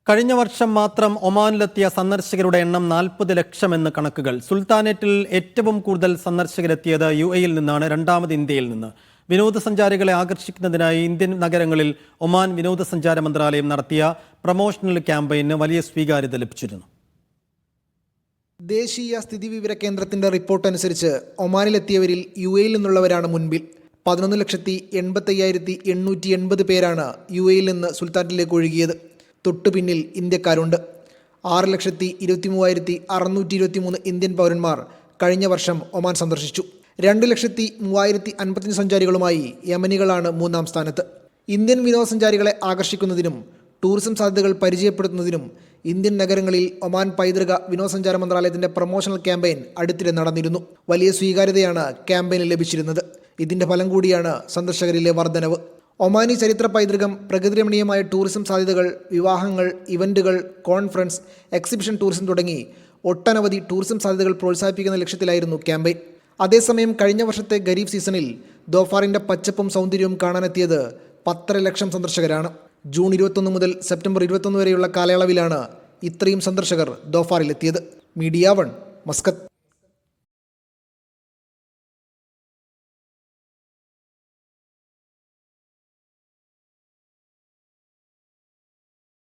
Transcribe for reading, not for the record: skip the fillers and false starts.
കഴിഞ്ഞ വർഷം മാത്രം ഒമാനിലെത്തിയ സന്ദർശകരുടെ എണ്ണം 40 ലക്ഷമെന്ന് കണക്കുകൾ. സുൽത്താനേറ്റിൽ ഏറ്റവും കൂടുതൽ സന്ദർശകരെത്തിയത് UAE-യിൽ നിന്നാണ്, രണ്ടാമത് ഇന്ത്യയിൽ നിന്ന്. വിനോദസഞ്ചാരികളെ ആകർഷിക്കുന്നതിനായി ഇന്ത്യൻ നഗരങ്ങളിൽ ഒമാൻ വിനോദസഞ്ചാര മന്ത്രാലയം നടത്തിയ പ്രൊമോഷണൽ ക്യാമ്പയിന് വലിയ സ്വീകാര്യത ലഭിച്ചിരുന്നു. ദേശീയ സ്ഥിതിവിവര കേന്ദ്രത്തിന്റെ റിപ്പോർട്ട് അനുസരിച്ച് ഒമാനിലെത്തിയവരിൽ UAE-യിൽ നിന്നുള്ളവരാണ് മുൻപിൽ. 11,85,880 പേരാണ് UAE-യിൽ നിന്ന് സുൽത്താനറ്റിലേക്ക് ഒഴുകിയത്. തൊട്ടു പിന്നിൽ ഇന്ത്യക്കാരുണ്ട്. 6,23,623 ഇന്ത്യൻ പൗരന്മാർ കഴിഞ്ഞ വർഷം ഒമാൻ സന്ദർശിച്ചു. 2,03,055 സഞ്ചാരികളുമായി യമനികളാണ് മൂന്നാം സ്ഥാനത്ത്. ഇന്ത്യൻ വിനോദസഞ്ചാരികളെ ആകർഷിക്കുന്നതിനും ടൂറിസം സാധ്യതകൾ പരിചയപ്പെടുത്തുന്നതിനും ഇന്ത്യൻ നഗരങ്ങളിൽ ഒമാൻ പൈതൃക വിനോദസഞ്ചാര മന്ത്രാലയത്തിന്റെ പ്രൊമോഷണൽ ക്യാമ്പയിൻ അടുത്തിടെ നടന്നിരുന്നു. വലിയ സ്വീകാര്യതയാണ് ക്യാമ്പയിന് ലഭിച്ചിരുന്നത്. ഇതിന്റെ ഫലം കൂടിയാണ് സന്ദർശകരിലെ വർധനവ്. ഒമാനി ചരിത്ര പൈതൃകം, പ്രകൃതിരമണീയമായ ടൂറിസം സാധ്യതകൾ, വിവാഹങ്ങൾ, ഇവന്റുകൾ, കോൺഫറൻസ്, എക്സിബിഷൻ ടൂറിസം തുടങ്ങി ഒട്ടനവധി ടൂറിസം സാധ്യതകൾ പ്രോത്സാഹിപ്പിക്കുന്ന ലക്ഷ്യത്തിലായിരുന്നു ക്യാമ്പയിൻ. അതേസമയം കഴിഞ്ഞ വർഷത്തെ ഖരീഫ് സീസണിൽ ദോഫാറിന്റെ പച്ചപ്പും സൗന്ദര്യവും കാണാനെത്തിയത് 10.5 ലക്ഷം സന്ദർശകരാണ്. ജൂൺ 21 മുതൽ സെപ്റ്റംബർ 21 വരെയുള്ള കാലയളവിലാണ് ഇത്രയും സന്ദർശകർ ദോഫാറിലെത്തിയത്. Media 1, Muscat.